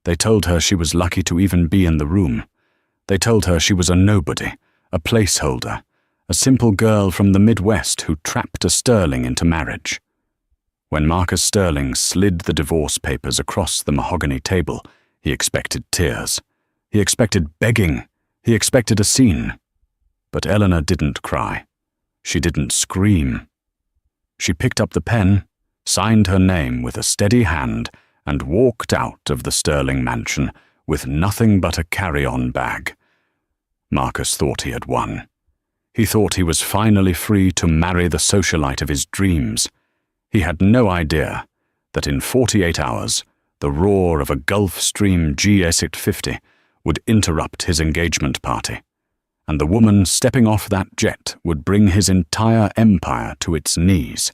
They told her she was lucky to even be in the room. They told her she was a nobody, a placeholder, a simple girl from the Midwest who trapped a Sterling into marriage. When Marcus Sterling slid the divorce papers across the mahogany table, he expected tears. He expected begging. He expected a scene. But Eleanor didn't cry. She didn't scream. She picked up the pen, signed her name with a steady hand, and walked out of the Sterling mansion with nothing but a carry-on bag. Marcus thought he had won. He thought he was finally free to marry the socialite of his dreams. He had no idea that in 48 hours, the roar of a Gulfstream GS-850 would interrupt his engagement party, and the woman stepping off that jet would bring his entire empire to its knees.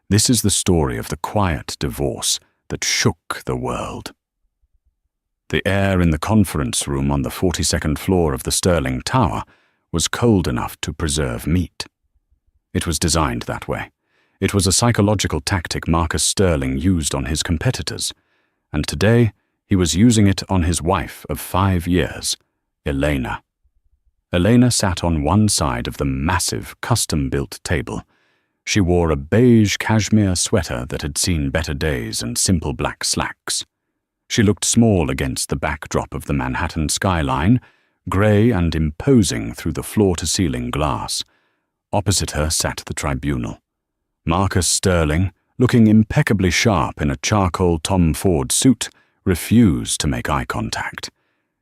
This is the story of the quiet divorce that shook the world. The air in the conference room on the 42nd floor of the Sterling Tower was cold enough to preserve meat. It was designed that way. It was a psychological tactic Marcus Sterling used on his competitors, and today he was using it on his wife of 5 years, Elena. Elena sat on one side of the massive, custom-built table. She wore a beige cashmere sweater that had seen better days and simple black slacks. She looked small against the backdrop of the Manhattan skyline, grey and imposing through the floor-to-ceiling glass. Opposite her sat the tribunal. Marcus Sterling, looking impeccably sharp in a charcoal Tom Ford suit, refused to make eye contact.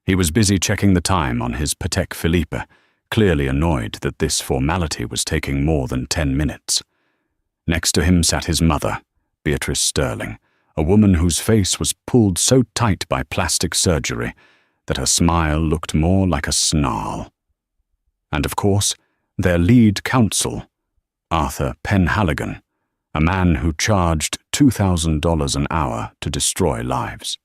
He was busy checking the time on his Patek Philippe, clearly annoyed that this formality was taking more than 10 minutes. Next to him sat his mother, Beatrice Sterling, a woman whose face was pulled so tight by plastic surgery that her smile looked more like a snarl. And of course, their lead counsel, Arthur Penhaligon, a man who charged $2,000 an hour to destroy lives.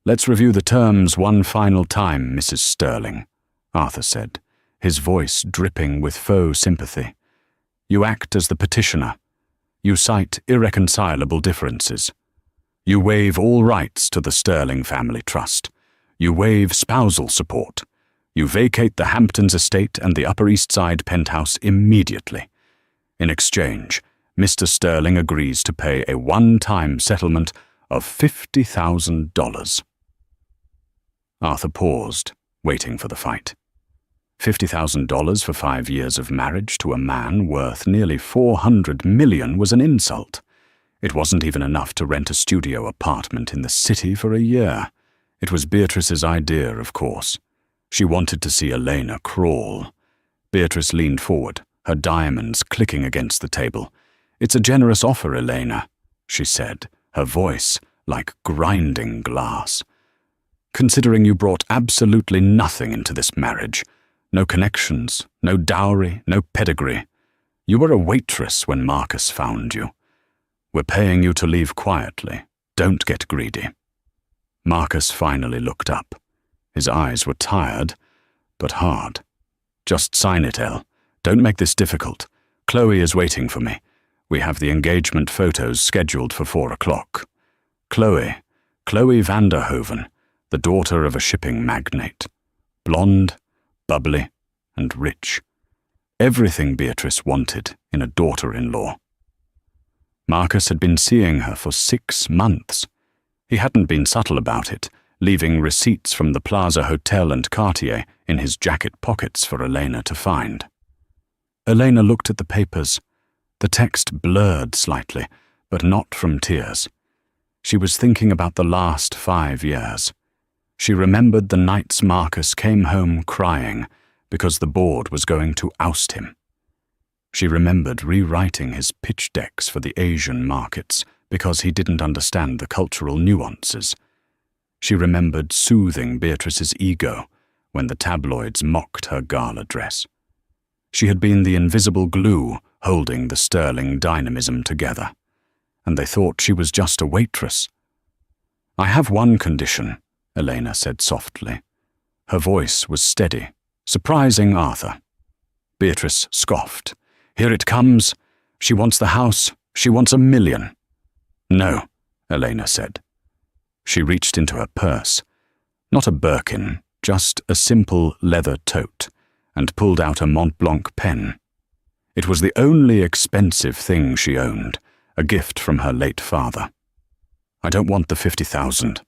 "Let's review the terms one final time, Mrs. Sterling," Arthur said, his voice dripping with faux sympathy. "You act as the petitioner. You cite irreconcilable differences. You waive all rights to the Sterling Family Trust. You waive spousal support. You vacate the Hamptons estate and the Upper East Side penthouse immediately. In exchange, Mr. Sterling agrees to pay a one-time settlement of $50,000. Arthur paused, waiting for the fight. $50,000 for 5 years of marriage to a man worth nearly $400 million was an insult. It wasn't even enough to rent a studio apartment in the city for a year. It was Beatrice's idea, of course. She wanted to see Elena crawl. Beatrice leaned forward, her diamonds clicking against the table. "It's a generous offer, Elena," she said, her voice like grinding glass. "Considering you brought absolutely nothing into this marriage, no connections, no dowry, no pedigree. You were a waitress when Marcus found you. We're paying you to leave quietly. Don't get greedy." Marcus finally looked up. His eyes were tired, but hard. "Just sign it, Elle. Don't make this difficult. Chloe is waiting for me. We have the engagement photos scheduled for 4 o'clock. Chloe Vanderhoven, the daughter of a shipping magnate. Blonde, bubbly, and rich. Everything Beatrice wanted in a daughter-in-law. Marcus had been seeing her for 6 months. He hadn't been subtle about it, leaving receipts from the Plaza Hotel and Cartier in his jacket pockets for Elena to find. Elena looked at the papers. The text blurred slightly, but not from tears. She was thinking about the last 5 years. She remembered the nights Marcus came home crying because the board was going to oust him. She remembered rewriting his pitch decks for the Asian markets because he didn't understand the cultural nuances. She remembered soothing Beatrice's ego when the tabloids mocked her gala dress. She had been the invisible glue holding the Sterling dynamism together, and they thought she was just a waitress. "I have one condition," Elena said softly. Her voice was steady, surprising Arthur. Beatrice scoffed. "Here it comes. She wants the house. She wants $1 million. "No," Elena said. She reached into her purse. Not a Birkin, just a simple leather tote, and pulled out a Mont Blanc pen. It was the only expensive thing she owned, a gift from her late father. "I don't want the 50,000.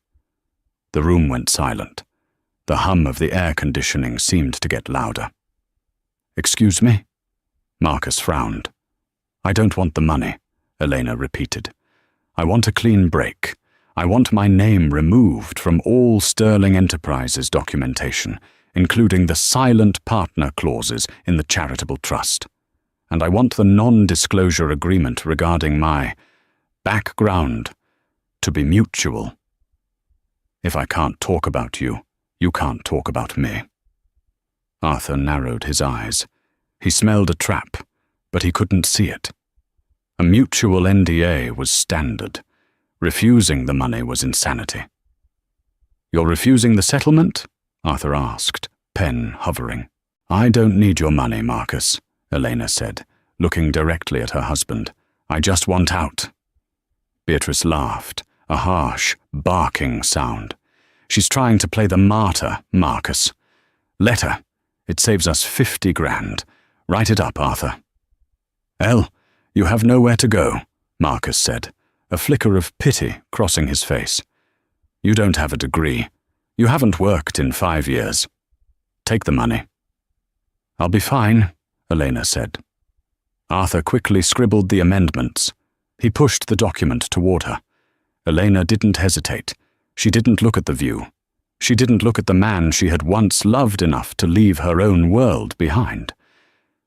The room went silent. The hum of the air conditioning seemed to get louder. "Excuse me?" Marcus frowned. "I don't want the money," Elena repeated. "I want a clean break. I want my name removed from all Sterling Enterprises documentation, including the silent partner clauses in the charitable trust. And I want the non-disclosure agreement regarding my background to be mutual. If I can't talk about you, you can't talk about me." Arthur narrowed his eyes. He smelled a trap, but he couldn't see it. A mutual NDA was standard. Refusing the money was insanity. "You're refusing the settlement?" Arthur asked, pen hovering. "I don't need your money, Marcus," Elena said, looking directly at her husband. "I just want out." Beatrice laughed, a harsh, barking sound. "She's trying to play the martyr, Marcus. Let her. It saves us 50 grand. Write it up, Arthur." "Elle, you have nowhere to go," Marcus said, a flicker of pity crossing his face. "You don't have a degree. You haven't worked in 5 years. Take the money." "I'll be fine," Elena said. Arthur quickly scribbled the amendments. He pushed the document toward her. Elena didn't hesitate. She didn't look at the view. She didn't look at the man she had once loved enough to leave her own world behind.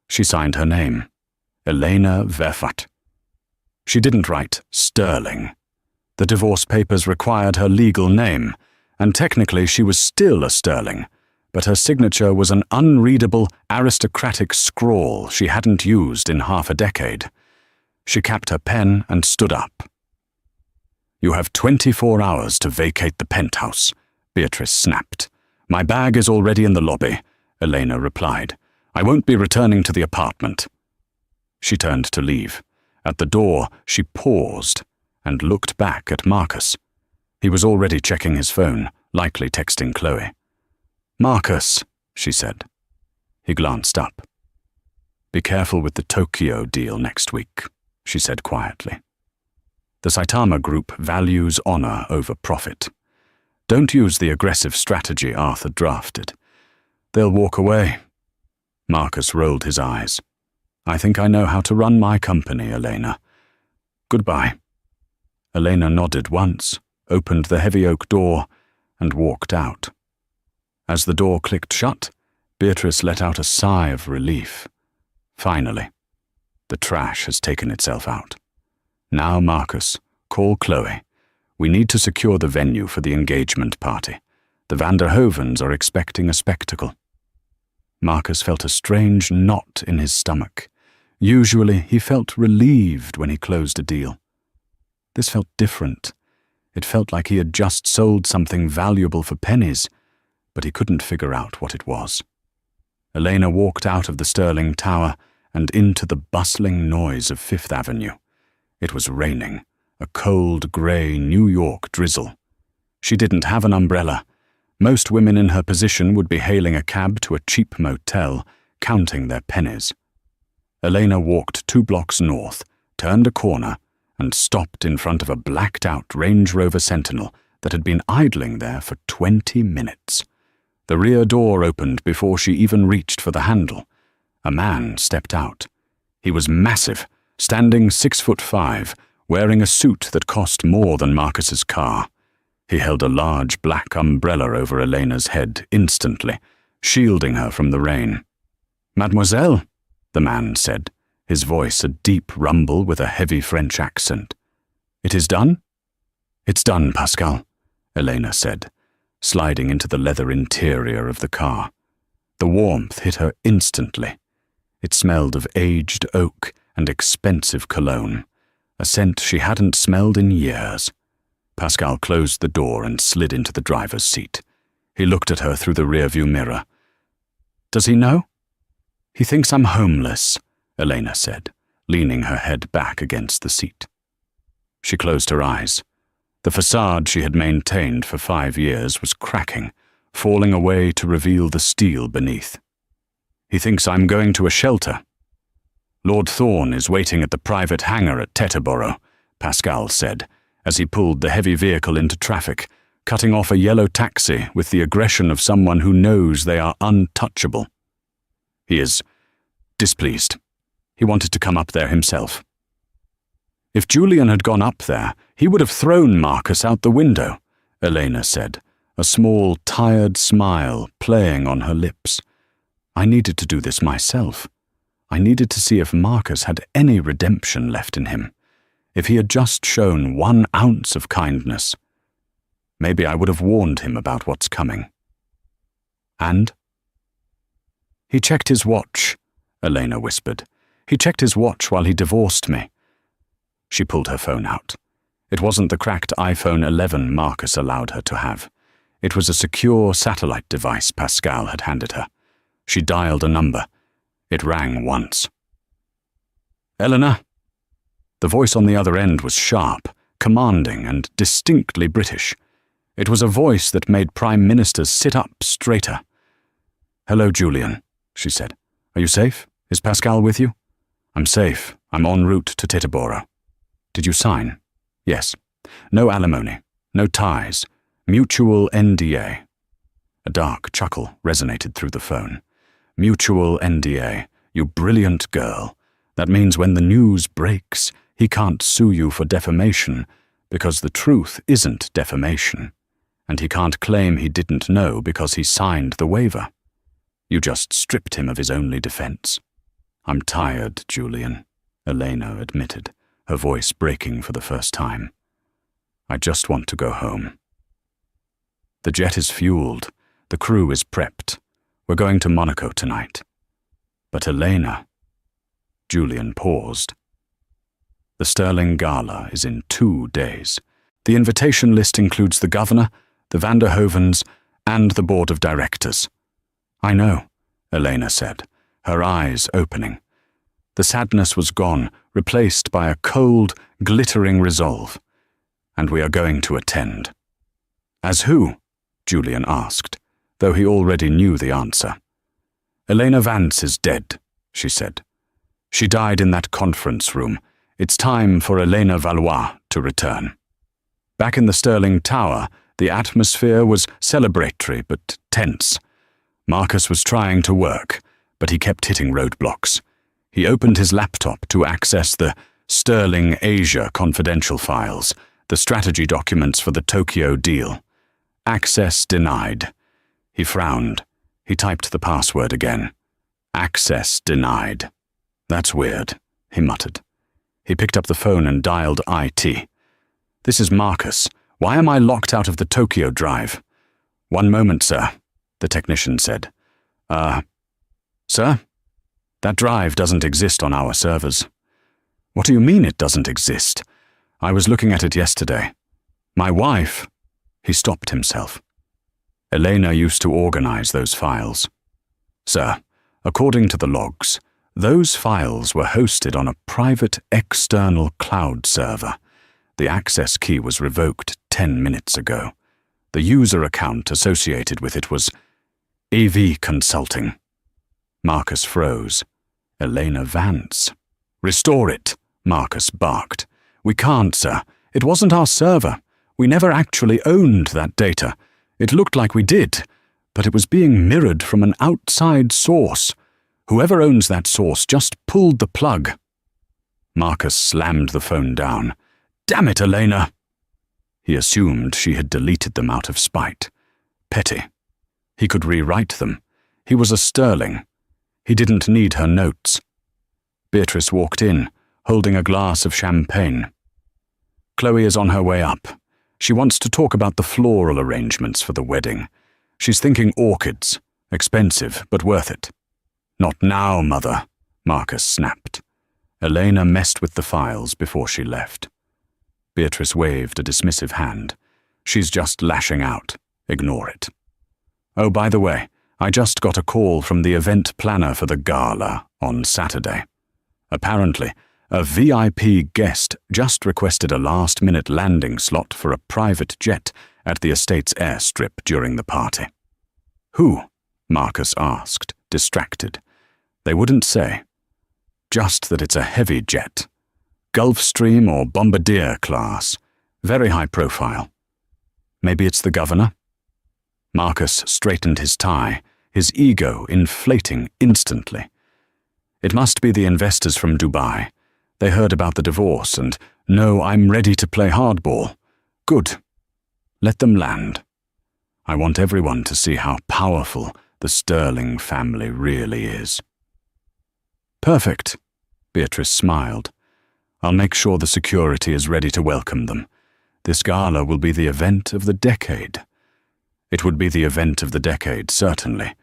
She signed her name, Elena Verfat. She didn't write Sterling. The divorce papers required her legal name, and technically she was still a Sterling, but her signature was an unreadable, aristocratic scrawl she hadn't used in half a decade. She capped her pen and stood up. "You have 24 hours to vacate the penthouse," Beatrice snapped. "My bag is already in the lobby," Elena replied. "I won't be returning to the apartment." She turned to leave. At the door, she paused and looked back at Marcus. He was already checking his phone, likely texting Chloe. "Marcus," she said. He glanced up. "Be careful with the Tokyo deal next week," she said quietly. "The Saitama Group values honor over profit. Don't use the aggressive strategy Arthur drafted. They'll walk away." Marcus rolled his eyes. "I think I know how to run my company, Elena. Goodbye." Elena nodded once, opened the heavy oak door, and walked out. As the door clicked shut, Beatrice let out a sigh of relief. Finally, the trash has taken itself out. "Now, Marcus, call Chloe. We need to secure the venue for the engagement party. The Van der Hovens are expecting a spectacle." Marcus felt a strange knot in his stomach. Usually, he felt relieved when he closed a deal. This felt different. It felt like he had just sold something valuable for pennies, but he couldn't figure out what it was. Elena walked out of the Sterling Tower and into the bustling noise of Fifth Avenue. It was raining, a cold, grey New York drizzle. She didn't have an umbrella. Most women in her position would be hailing a cab to a cheap motel, counting their pennies. Elena walked 2 blocks north, turned a corner, and stopped in front of a blacked-out Range Rover Sentinel that had been idling there for 20 minutes. The rear door opened before she even reached for the handle. A man stepped out. He was massive, standing 6'5", wearing a suit that cost more than Marcus's car. He held a large black umbrella over Elena's head instantly, shielding her from the rain. "Mademoiselle," the man said, his voice a deep rumble with a heavy French accent. "It is done?" "It's done, Pascal," Elena said, sliding into the leather interior of the car. The warmth hit her instantly. It smelled of aged oak and expensive cologne, a scent she hadn't smelled in years. Pascal closed the door and slid into the driver's seat. He looked at her through the rearview mirror. "Does he know?" "He thinks I'm homeless," Elena said, leaning her head back against the seat. She closed her eyes. The facade she had maintained for 5 years was cracking, falling away to reveal the steel beneath. He thinks I'm going to a shelter. Lord Thorne is waiting at the private hangar at Teterboro, Pascal said, as he pulled the heavy vehicle into traffic, cutting off a yellow taxi with the aggression of someone who knows they are untouchable. He is displeased. He wanted to come up there himself. If Julian had gone up there, he would have thrown Marcus out the window, Elena said, a small, tired smile playing on her lips. I needed to do this myself. I needed to see if Marcus had any redemption left in him, if he had just shown 1 ounce of kindness. Maybe I would have warned him about what's coming. And? He checked his watch, Elena whispered. He checked his watch while he divorced me. She pulled her phone out. It wasn't the cracked iPhone 11 Marcus allowed her to have. It was a secure satellite device Pascal had handed her. She dialed a number. It rang once. Eleanor? The voice on the other end was sharp, commanding, and distinctly British. It was a voice that made prime ministers sit up straighter. Hello, Julian, she said. Are you safe? Is Pascal with you? I'm safe. I'm en route to Teterboro. Did you sign? Yes. No alimony. No ties. Mutual NDA. A dark chuckle resonated through the phone. Mutual NDA. You brilliant girl. That means when the news breaks, he can't sue you for defamation, because the truth isn't defamation. And he can't claim he didn't know because he signed the waiver. You just stripped him of his only defense. I'm tired, Julian, Elena admitted, her voice breaking for the first time. I just want to go home. The jet is fueled. The crew is prepped. We're going to Monaco tonight. But Elena... Julian paused. The Sterling Gala is in 2 days. The invitation list includes the governor, the Van der Hovens, and the board of directors. I know, Elena said, her eyes opening. The sadness was gone, replaced by a cold, glittering resolve. And we are going to attend. As who? Julian asked, though he already knew the answer. Elena Vance is dead, she said. She died in that conference room. It's time for Elena Valois to return. Back in the Sterling Tower, the atmosphere was celebratory but tense. Marcus was trying to work, but he kept hitting roadblocks. He opened his laptop to access the Sterling Asia confidential files, the strategy documents for the Tokyo deal. Access denied. He frowned. He typed the password again. Access denied. That's weird, he muttered. He picked up the phone and dialed IT. This is Marcus. Why am I locked out of the Tokyo drive? 1 moment, sir, the technician said. Sir? That drive doesn't exist on our servers. What do you mean it doesn't exist? I was looking at it yesterday. My wife... He stopped himself. Elena used to organize those files. Sir, according to the logs, those files were hosted on a private external cloud server. The access key was revoked 10 minutes ago. The user account associated with it was AV Consulting. Marcus froze. Elena Vance. Restore it, Marcus barked. We can't, sir. It wasn't our server. We never actually owned that data. It looked like we did, but it was being mirrored from an outside source. Whoever owns that source just pulled the plug. Marcus slammed the phone down. Damn it, Elena! He assumed she had deleted them out of spite. Petty. He could rewrite them. He was a Sterling. He didn't need her notes. Beatrice walked in, holding a glass of champagne. Chloe is on her way up. She wants to talk about the floral arrangements for the wedding. She's thinking orchids. Expensive, but worth it. Not now, Mother, Marcus snapped. Elena messed with the files before she left. Beatrice waved a dismissive hand. She's just lashing out. Ignore it. Oh, by the way, I just got a call from the event planner for the gala on Saturday. Apparently, A VIP guest just requested a last-minute landing slot for a private jet at the estate's airstrip during the party. Who? Marcus asked, distracted. They wouldn't say. Just that it's a heavy jet. Gulfstream or Bombardier class. Very high profile. Maybe it's the governor? Marcus straightened his tie, his ego inflating instantly. It must be the investors from Dubai. They heard about the divorce and, no, I'm ready to play hardball. Good. Let them land. I want everyone to see how powerful the Sterling family really is. Perfect, Beatrice smiled. I'll make sure the security is ready to welcome them. This gala will be the event of the decade. It would be the event of the decade, certainly,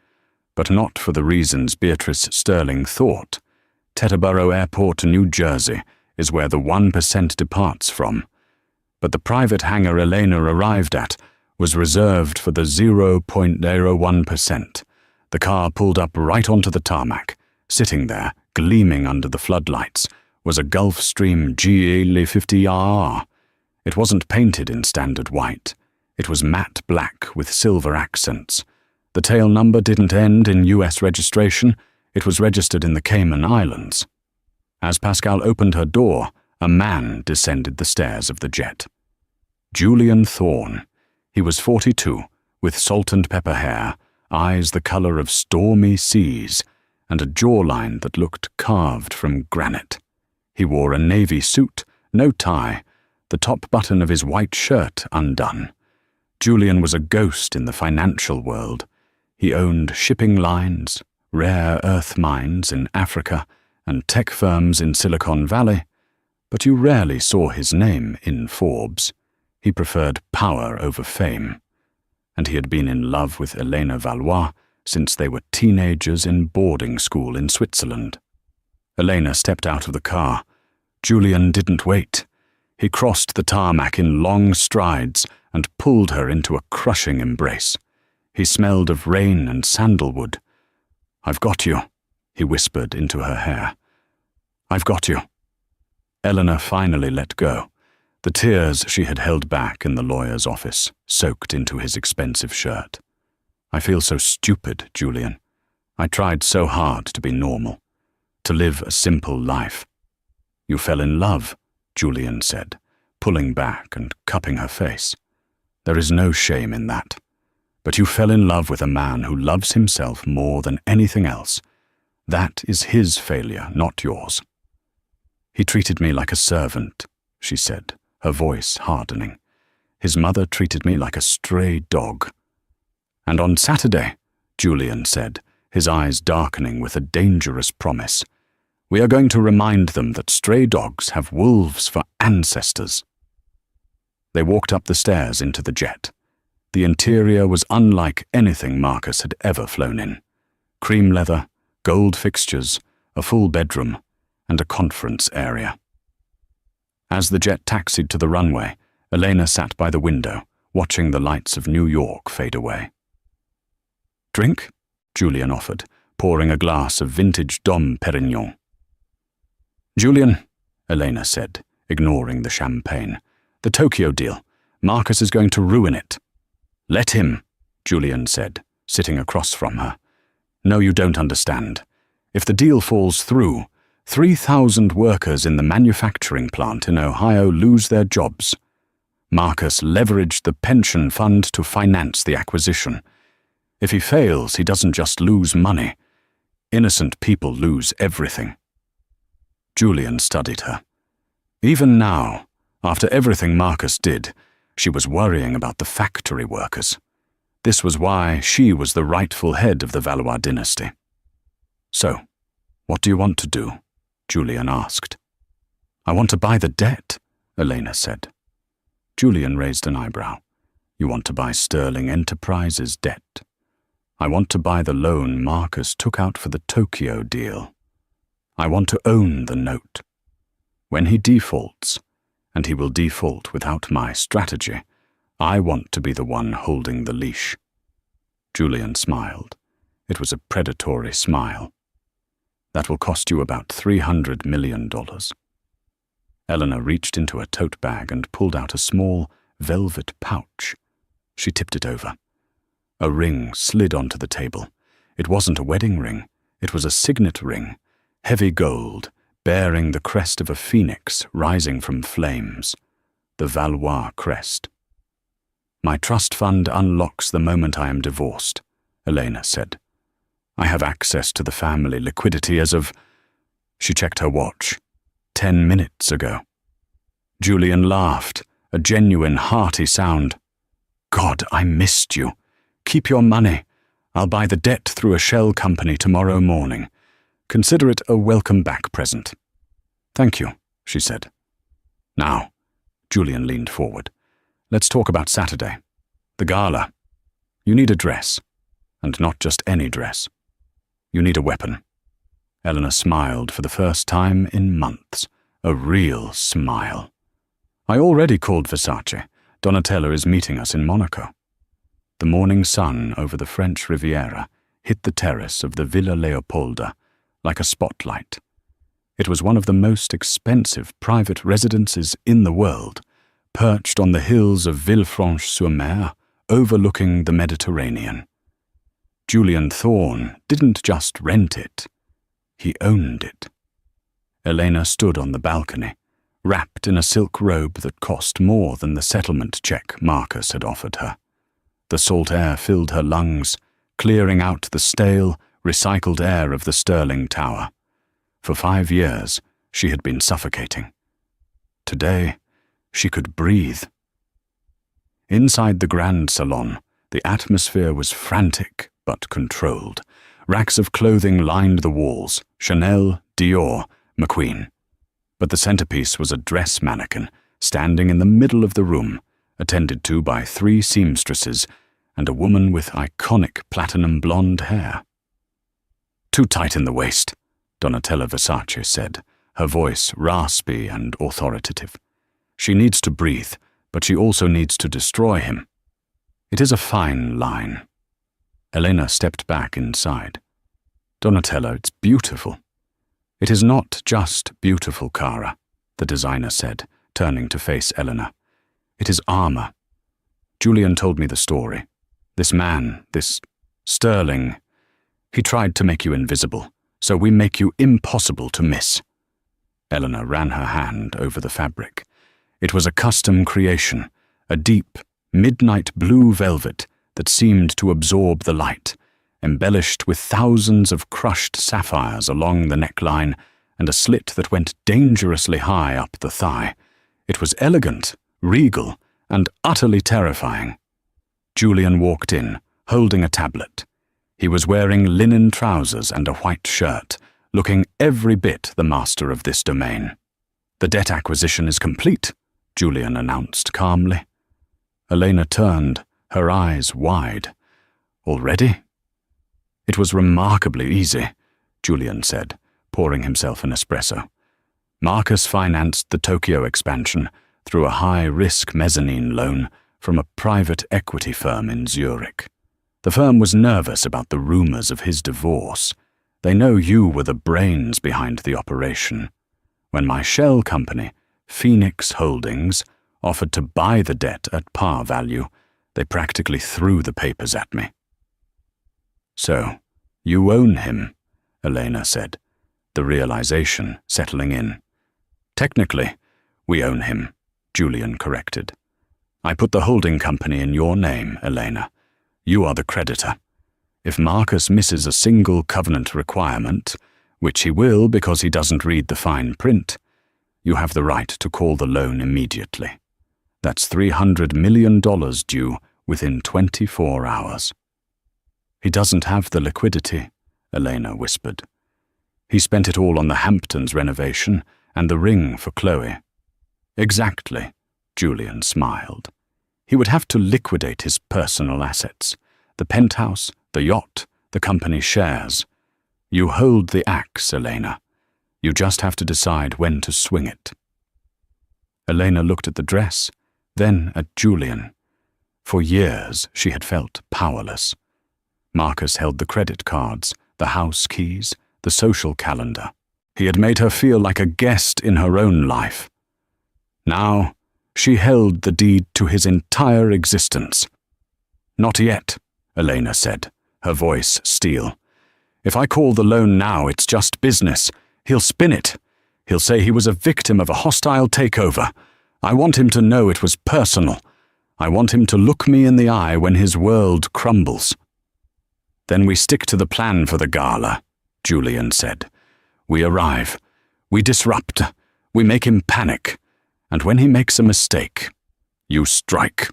but not for the reasons Beatrice Sterling thought. Teterboro Airport, New Jersey, is where the 1% departs from. But the private hangar Elena arrived at was reserved for the 0.01%. The car pulled up right onto the tarmac. Sitting there, gleaming under the floodlights, was a Gulfstream GL50RR. It wasn't painted in standard white. It was matte black with silver accents. The tail number didn't end in US registration. It was registered in the Cayman Islands. As Pascal opened her door, a man descended the stairs of the jet. Julian Thorne. He was 42, with salt and pepper hair, eyes the color of stormy seas, and a jawline that looked carved from granite. He wore a navy suit, no tie, the top button of his white shirt undone. Julian was a ghost in the financial world. He owned shipping lines, rare earth mines in Africa, and tech firms in Silicon Valley, but you rarely saw his name in Forbes. He preferred power over fame, and he had been in love with Elena Valois since they were teenagers in boarding school in Switzerland. Elena stepped out of the car. Julian didn't wait. He crossed the tarmac in long strides and pulled her into a crushing embrace. He smelled of rain and sandalwood. "I've got you," he whispered into her hair. "I've got you." Eleanor finally let go. The tears she had held back in the lawyer's office soaked into his expensive shirt. "I feel so stupid, Julian. I tried so hard to be normal, to live a simple life." "You fell in love," Julian said, pulling back and cupping her face. "There is no shame in that. But you fell in love with a man who loves himself more than anything else. That is his failure, not yours." "He treated me like a servant," she said, her voice hardening. "His mother treated me like a stray dog." "And on Saturday," Julian said, his eyes darkening with a dangerous promise, "we are going to remind them that stray dogs have wolves for ancestors." They walked up the stairs into the jet. The interior was unlike anything Marcus had ever flown in. Cream leather, gold fixtures, a full bedroom, and a conference area. As the jet taxied to the runway, Elena sat by the window, watching the lights of New York fade away. "Drink?" Julian offered, pouring a glass of vintage Dom Perignon. "Julian," Elena said, ignoring the champagne, "the Tokyo deal. Marcus is going to ruin it." "Let him," Julian said, sitting across from her. "No, you don't understand. If the deal falls through, 3,000 workers in the manufacturing plant in Ohio lose their jobs. Marcus leveraged the pension fund to finance the acquisition. If he fails, he doesn't just lose money. Innocent people lose everything." Julian studied her. Even now, after everything Marcus did, she was worrying about the factory workers. This was why she was the rightful head of the Valois dynasty. "So, what do you want to do?" Julian asked. "I want to buy the debt," Elena said. Julian raised an eyebrow. "You want to buy Sterling Enterprises' debt?" "I want to buy the loan Marcus took out for the Tokyo deal. I want to own the note. When he defaults, and he will default without my strategy, I want to be the one holding the leash." Julian smiled. It was a predatory smile. "That will cost you about $300 million. Eleanor reached into a tote bag and pulled out a small velvet pouch. She tipped it over. A ring slid onto the table. It wasn't a wedding ring. It was a signet ring, heavy gold, bearing the crest of a phoenix rising from flames, the Valois crest. "My trust fund unlocks the moment I am divorced," Elena said. "I have access to the family liquidity as of—" She checked her watch. 10 minutes ago. Julian laughed, a genuine, hearty sound. "God, I missed you. Keep your money. I'll buy the debt through a shell company tomorrow morning. Consider it a welcome-back present." "Thank you," she said. "Now," Julian leaned forward, "let's talk about Saturday. The gala. You need a dress. And not just any dress. You need a weapon." Eleanor smiled for the first time in months. A real smile. "I already called Versace. Donatella is meeting us in Monaco." The morning sun over the French Riviera hit the terrace of the Villa Leopolda like a spotlight. It was one of the most expensive private residences in the world, perched on the hills of Villefranche-sur-Mer, overlooking the Mediterranean. Julian Thorne didn't just rent it, he owned it. Elena stood on the balcony, wrapped in a silk robe that cost more than the settlement check Marcus had offered her. The salt air filled her lungs, clearing out the stale, recycled air of the Stirling Tower. For 5 years, she had been suffocating. Today, she could breathe. Inside the grand salon, the atmosphere was frantic but controlled. Racks of clothing lined the walls, Chanel, Dior, McQueen. But the centerpiece was a dress mannequin standing in the middle of the room, attended to by 3 seamstresses and a woman with iconic platinum blonde hair. "Too tight in the waist," Donatella Versace said, her voice raspy and authoritative. "She needs to breathe, but she also needs to destroy him. It is a fine line." Elena stepped back inside. "Donatella, it's beautiful." "It is not just beautiful, Cara," the designer said, turning to face Eleanor. "It is armor. Julian told me the story. This man, this Stirling, he tried to make you invisible, so we make you impossible to miss." Eleanor ran her hand over the fabric. It was a custom creation, a deep, midnight blue velvet that seemed to absorb the light, embellished with thousands of crushed sapphires along the neckline and a slit that went dangerously high up the thigh. It was elegant, regal, and utterly terrifying. Julian walked in, holding a tablet. He was wearing linen trousers and a white shirt, looking every bit the master of this domain. "The debt acquisition is complete," Julian announced calmly. Elena turned, her eyes wide. "Already?" "It was remarkably easy," Julian said, pouring himself an espresso. "Marcus financed the Tokyo expansion through a high-risk mezzanine loan from a private equity firm in Zurich. The firm was nervous about the rumors of his divorce. They know you were the brains behind the operation. When my shell company, Phoenix Holdings, offered to buy the debt at par value, they practically threw the papers at me." "So, you own him," Elena said, the realization settling in. "Technically, we own him," Julian corrected. "I put the holding company in your name, Elena. You are the creditor. If Marcus misses a single covenant requirement, which he will because he doesn't read the fine print, you have the right to call the loan immediately. That's $300 million due within 24 hours. "He doesn't have the liquidity," Elena whispered. "He spent it all on the Hamptons renovation and the ring for Chloe." "Exactly," Julian smiled. "He would have to liquidate his personal assets, the penthouse, the yacht, the company shares. You hold the axe, Elena. You just have to decide when to swing it." Elena looked at the dress, then at Julian. For years she had felt powerless. Marcus held the credit cards, the house keys, the social calendar. He had made her feel like a guest in her own life. Now, she held the deed to his entire existence. "Not yet," Elena said, her voice steel. "If I call the loan now, it's just business. He'll spin it. He'll say he was a victim of a hostile takeover. I want him to know it was personal. I want him to look me in the eye when his world crumbles." "Then we stick to the plan for the gala," Julian said. "We arrive. We disrupt. We make him panic. And when he makes a mistake, you strike."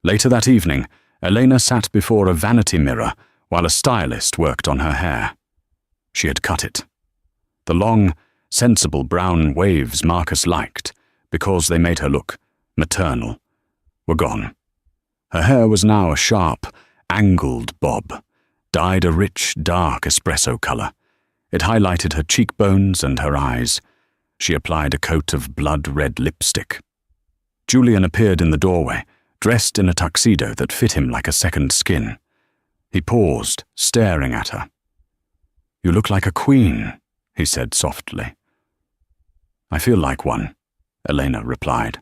Later that evening, Elena sat before a vanity mirror while a stylist worked on her hair. She had cut it. The long, sensible brown waves Marcus liked, because they made her look maternal, were gone. Her hair was now a sharp, angled bob, dyed a rich, dark espresso colour. It highlighted her cheekbones and her eyes. She applied a coat of blood-red lipstick. Julian appeared in the doorway, dressed in a tuxedo that fit him like a second skin. He paused, staring at her. "You look like a queen," he said softly. "I feel like one," Elena replied.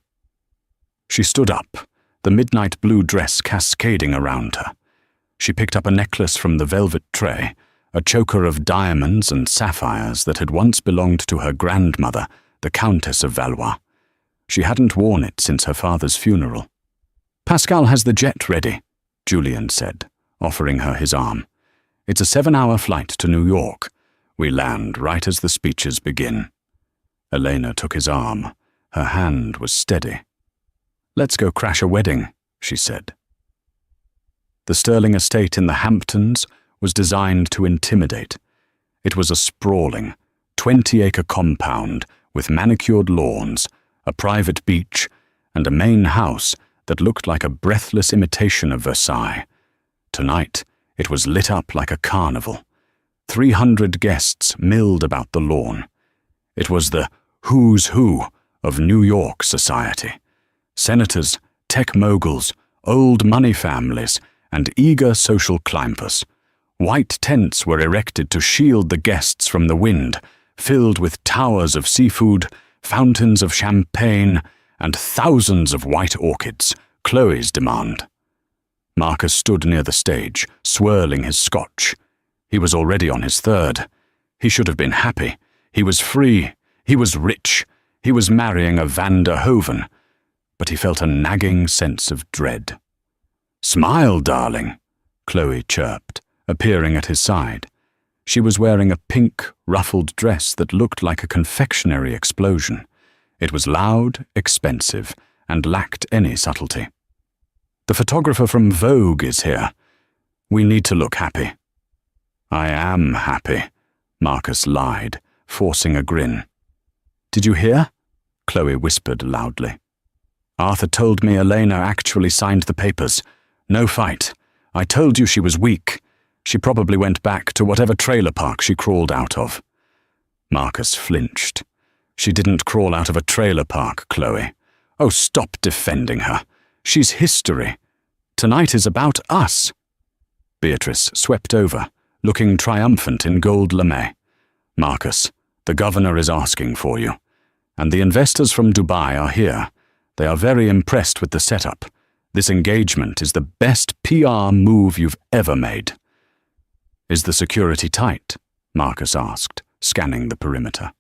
She stood up, the midnight blue dress cascading around her. She picked up a necklace from the velvet tray, a choker of diamonds and sapphires that had once belonged to her grandmother, the Countess of Valois. She hadn't worn it since her father's funeral. "Pascal has the jet ready," Julian said, offering her his arm. "It's a 7-hour flight to New York. We land right as the speeches begin." Elena took his arm. Her hand was steady. "Let's go crash a wedding," she said. The Sterling estate in the Hamptons was designed to intimidate. It was a sprawling, 20-acre compound with manicured lawns, a private beach, and a main house that looked like a breathless imitation of Versailles. Tonight, it was lit up like a carnival. 300 guests milled about the lawn. It was the who's who of New York society. Senators, tech moguls, old money families, and eager social climbers. White tents were erected to shield the guests from the wind, filled with towers of seafood, fountains of champagne, and thousands of white orchids, Chloe's demand. Marcus stood near the stage, swirling his scotch. He was already on his third. He should have been happy. He was free. He was rich. He was marrying a Van der Hoven. But he felt a nagging sense of dread. "Smile, darling," Chloe chirped, appearing at his side. She was wearing a pink, ruffled dress that looked like a confectionery explosion. It was loud, expensive, and lacked any subtlety. "The photographer from Vogue is here. We need to look happy." "I am happy," Marcus lied, forcing a grin. "Did you hear?" Chloe whispered loudly. "Arthur told me Elena actually signed the papers. No fight. I told you she was weak. She probably went back to whatever trailer park she crawled out of." Marcus flinched. "She didn't crawl out of a trailer park, Chloe. Oh, stop defending her. She's history. Tonight is about us." Beatrice swept over, looking triumphant in gold lame. "Marcus, the governor is asking for you. And the investors from Dubai are here. They are very impressed with the setup. This engagement is the best PR move you've ever made." "Is the security tight?" Marcus asked, scanning the perimeter.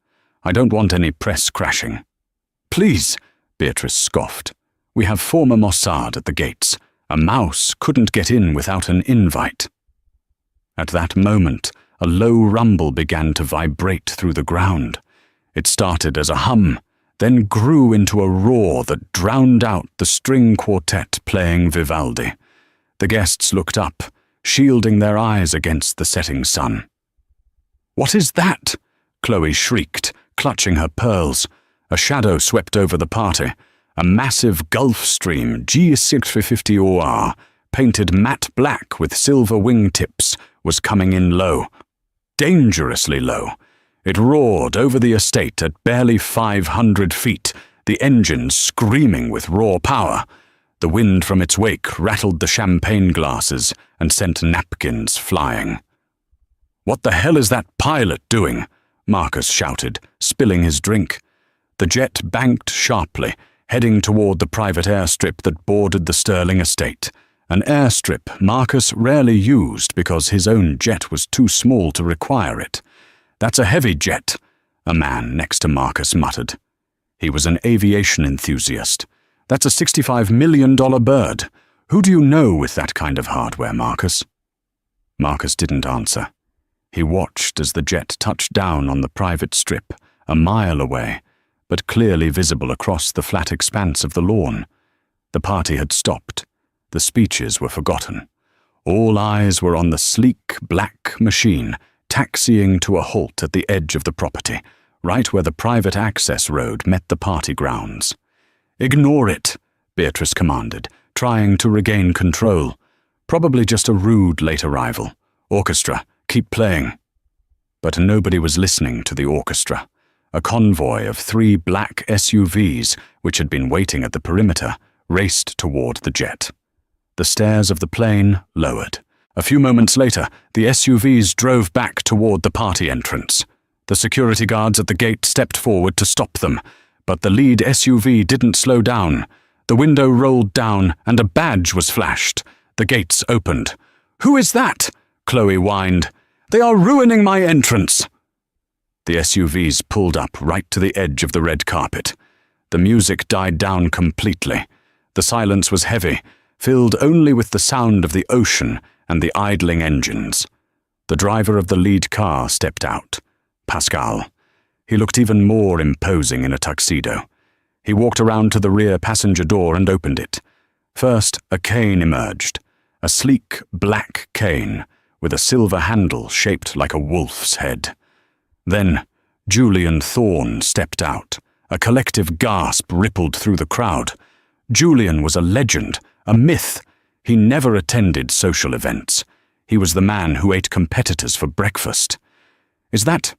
"I don't want any press crashing." "Please," Beatrice scoffed. "We have former Mossad at the gates. A mouse couldn't get in without an invite." At that moment, a low rumble began to vibrate through the ground. It started as a hum, then grew into a roar that drowned out the string quartet playing Vivaldi. The guests looked up, shielding their eyes against the setting sun. "What is that?" Chloe shrieked, clutching her pearls. A shadow swept over the party. A massive Gulfstream G650OR, painted matte black with silver wingtips, was coming in low. Dangerously low. It roared over the estate at barely 500 feet, the engine screaming with raw power. The wind from its wake rattled the champagne glasses and sent napkins flying. "What the hell is that pilot doing?" Marcus shouted, spilling his drink. The jet banked sharply, heading toward the private airstrip that bordered the Sterling estate, an airstrip Marcus rarely used because his own jet was too small to require it. "That's a heavy jet," a man next to Marcus muttered. He was an aviation enthusiast. "That's a $65 million bird. Who do you know with that kind of hardware, Marcus?" Marcus didn't answer. He watched as the jet touched down on the private strip, a mile away, but clearly visible across the flat expanse of the lawn. The party had stopped. The speeches were forgotten. All eyes were on the sleek, black machine, taxiing to a halt at the edge of the property, right where the private access road met the party grounds. "Ignore it," Beatrice commanded, trying to regain control. "Probably just a rude late arrival. Orchestra, keep playing." But nobody was listening to the orchestra. A convoy of 3 black SUVs, which had been waiting at the perimeter, raced toward the jet. The stairs of the plane lowered. A few moments later, the SUVs drove back toward the party entrance. The security guards at the gate stepped forward to stop them, but the lead SUV didn't slow down. The window rolled down and a badge was flashed. The gates opened. "Who is that?" Chloe whined. "They are ruining my entrance." The SUVs pulled up right to the edge of the red carpet. The music died down completely. The silence was heavy, filled only with the sound of the ocean and the idling engines. The driver of the lead car stepped out. Pascal. He looked even more imposing in a tuxedo. He walked around to the rear passenger door and opened it. First, a cane emerged, a sleek black cane with a silver handle shaped like a wolf's head. Then, Julian Thorne stepped out. A collective gasp rippled through the crowd. Julian was a legend, a myth. He never attended social events. He was the man who ate competitors for breakfast. "Is that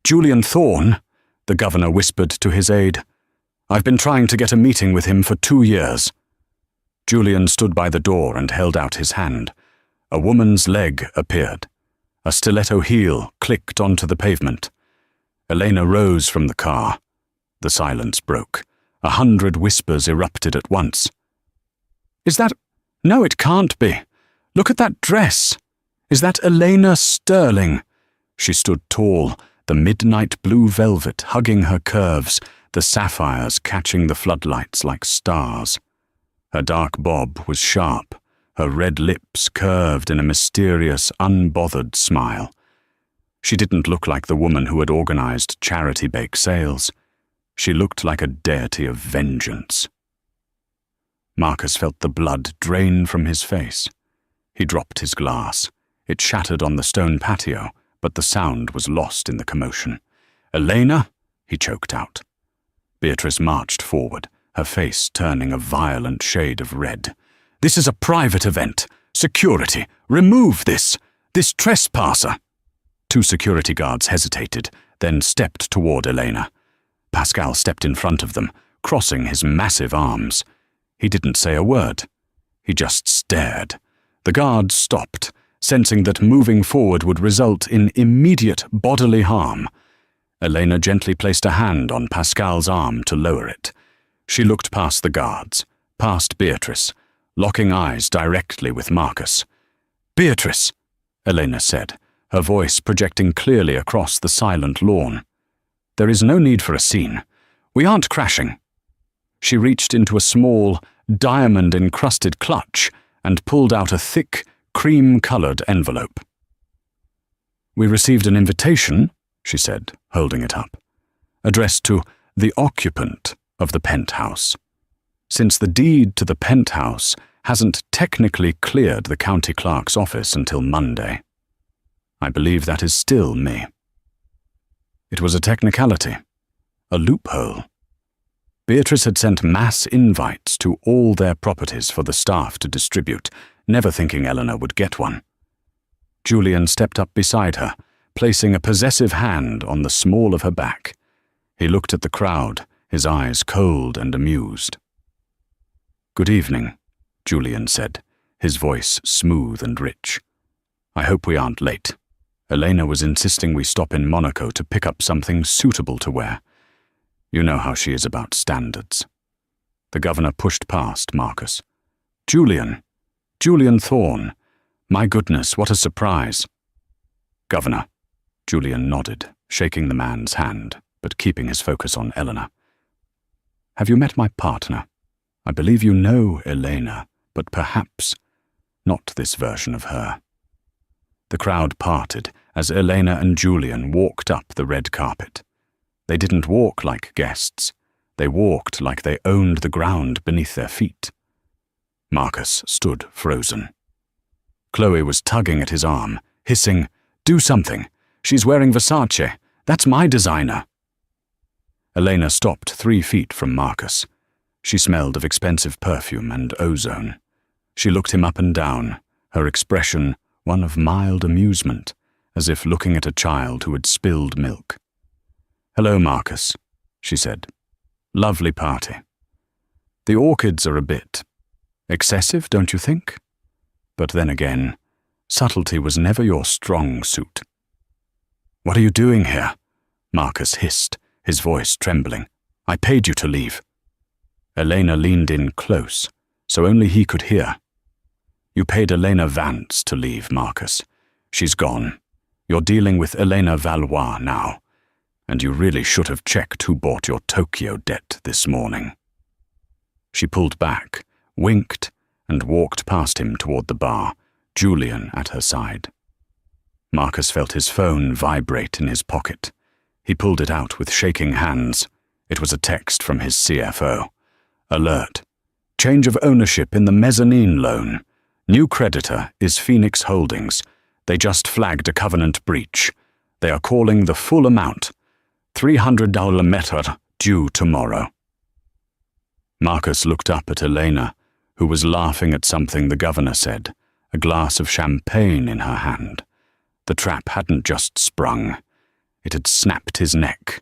Julian Thorne?" the governor whispered to his aide. "I've been trying to get a meeting with him for 2 years." Julian stood by the door and held out his hand. A woman's leg appeared. A stiletto heel clicked onto the pavement. Elena rose from the car. The silence broke. 100 whispers erupted at once. "Is that— No, it can't be. Look at that dress. Is that Elena Sterling?" She stood tall, the midnight blue velvet hugging her curves, the sapphires catching the floodlights like stars. Her dark bob was sharp, her red lips curved in a mysterious, unbothered smile. She didn't look like the woman who had organized charity bake sales. She looked like a deity of vengeance. Marcus felt the blood drain from his face. He dropped his glass. It shattered on the stone patio, but the sound was lost in the commotion. "Elena?" he choked out. Beatrice marched forward, her face turning a violent shade of red. "This is a private event. Security, remove this trespasser." 2 security guards hesitated, then stepped toward Elena. Pascal stepped in front of them, crossing his massive arms. He didn't say a word. He just stared. The guards stopped, sensing that moving forward would result in immediate bodily harm. Elena gently placed a hand on Pascal's arm to lower it. She looked past the guards, past Beatrice, locking eyes directly with Marcus. "Beatrice," Elena said, her voice projecting clearly across the silent lawn. "There is no need for a scene. We aren't crashing." She reached into a small, diamond-encrusted clutch and pulled out a thick, cream-colored envelope. "We received an invitation," she said, holding it up, "addressed to the occupant of the penthouse. Since the deed to the penthouse hasn't technically cleared the county clerk's office until Monday. I believe that is still me." It was a technicality, a loophole. Beatrice had sent mass invites to all their properties for the staff to distribute, never thinking Eleanor would get one. Julian stepped up beside her, placing a possessive hand on the small of her back. He looked at the crowd, his eyes cold and amused. "Good evening," Julian said, his voice smooth and rich. "I hope we aren't late. Elena was insisting we stop in Monaco to pick up something suitable to wear." You know how she is about standards. The governor pushed past Marcus. Julian Thorne. My goodness, what a surprise. Governor. Julian nodded, shaking the man's hand, but keeping his focus on Eleanor. Have you met my partner? I believe you know Elena, but perhaps not this version of her. The crowd parted as Elena and Julian walked up the red carpet. They didn't walk like guests. They walked like they owned the ground beneath their feet. Marcus stood frozen. Chloe was tugging at his arm, hissing, "Do something! She's wearing Versace! That's my designer!" Elena stopped 3 feet from Marcus. She smelled of expensive perfume and ozone. She looked him up and down, her expression one of mild amusement, as if looking at a child who had spilled milk. "Hello, Marcus," she said. "Lovely party. The orchids are a bit excessive, don't you think? But then again, subtlety was never your strong suit." "What are you doing here?" Marcus hissed, his voice trembling. "I paid you to leave." Elena leaned in close, so only he could hear. "You paid Elena Vance to leave, Marcus. She's gone. You're dealing with Elena Valois now, and you really should have checked who bought your Tokyo debt this morning." She pulled back, winked, and walked past him toward the bar, Julian at her side. Marcus felt his phone vibrate in his pocket. He pulled it out with shaking hands. It was a text from his CFO. "Alert. Change of ownership in the mezzanine loan. New creditor is Phoenix Holdings. They just flagged a covenant breach. They are calling the full amount, $300 method, due tomorrow." Marcus looked up at Elena, who was laughing at something the governor said, a glass of champagne in her hand. The trap hadn't just sprung. It had snapped his neck.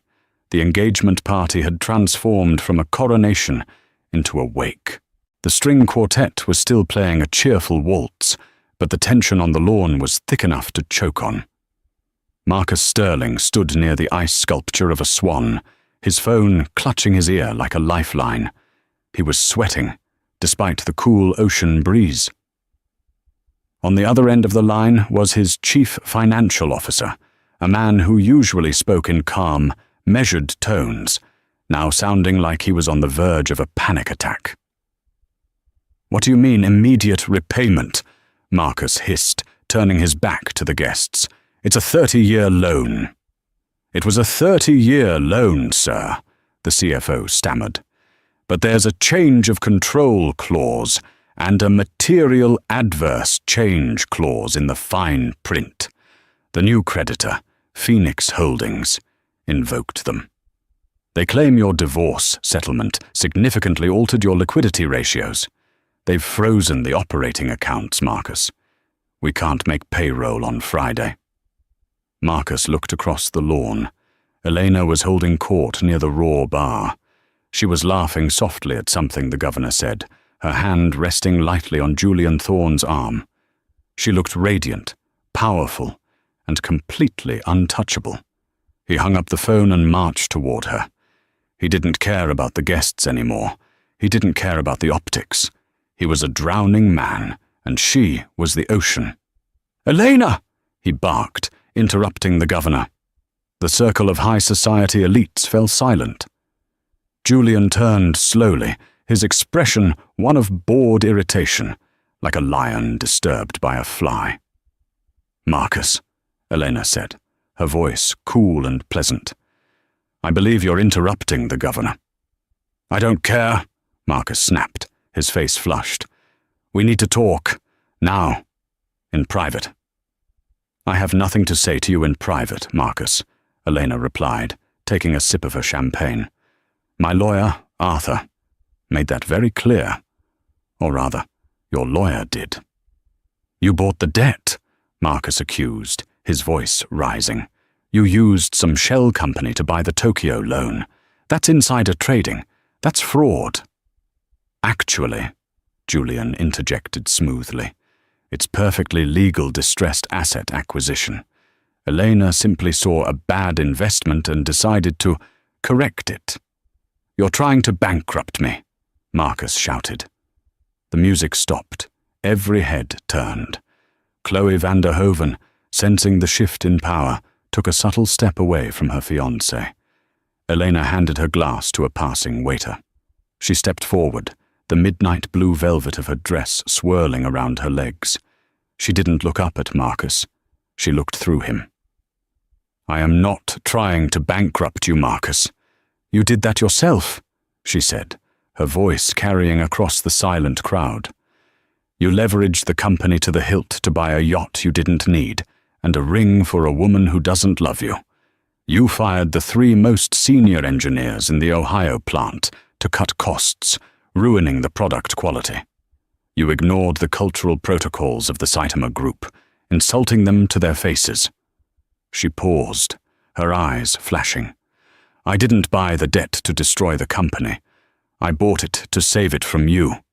The engagement party had transformed from a coronation into a wake. The string quartet was still playing a cheerful waltz, but the tension on the lawn was thick enough to choke on. Marcus Sterling stood near the ice sculpture of a swan, his phone clutching his ear like a lifeline. He was sweating, despite the cool ocean breeze. On the other end of the line was his chief financial officer, a man who usually spoke in calm, measured tones, now sounding like he was on the verge of a panic attack. "What do you mean, immediate repayment?" Marcus hissed, turning his back to the guests. "It's a 30-year loan." "It was a 30-year loan, sir," the CFO stammered. "But there's a change of control clause and a material adverse change clause in the fine print. The new creditor, Phoenix Holdings, invoked them. They claim your divorce settlement significantly altered your liquidity ratios. They've frozen the operating accounts, Marcus. We can't make payroll on Friday." Marcus looked across the lawn. Elena was holding court near the Raw bar. She was laughing softly at something the governor said, her hand resting lightly on Julian Thorne's arm. She looked radiant, powerful, and completely untouchable. He hung up the phone and marched toward her. He didn't care about the guests anymore. He didn't care about the optics. He was a drowning man, and she was the ocean. "Elena!" he barked, interrupting the governor. The circle of high society elites fell silent. Julian turned slowly, his expression one of bored irritation, like a lion disturbed by a fly. "Marcus," Elena said, her voice cool and pleasant. "I believe you're interrupting the governor." "I don't care," Marcus snapped, his face flushed. "We need to talk. Now. In private." "I have nothing to say to you in private, Marcus," Elena replied, taking a sip of her champagne. "My lawyer, Arthur, made that very clear. Or rather, your lawyer did." "You bought the debt," Marcus accused, his voice rising. "You used some shell company to buy the Tokyo loan. That's insider trading. That's fraud." "Actually," Julian interjected smoothly, "it's perfectly legal distressed asset acquisition. Elena simply saw a bad investment and decided to correct it." "You're trying to bankrupt me," Marcus shouted. The music stopped. Every head turned. Chloe van der Hoven, sensing the shift in power, took a subtle step away from her fiancé. Elena handed her glass to a passing waiter. She stepped forward, the midnight blue velvet of her dress swirling around her legs. She didn't look up at Marcus. She looked through him. "I am not trying to bankrupt you, Marcus. You did that yourself," she said, her voice carrying across the silent crowd. "You leveraged the company to the hilt to buy a yacht you didn't need and a ring for a woman who doesn't love you. You fired the 3 most senior engineers in the Ohio plant to cut costs, ruining the product quality. You ignored the cultural protocols of the Saitama Group, insulting them to their faces." She paused, her eyes flashing. "I didn't buy the debt to destroy the company. I bought it to save it from you."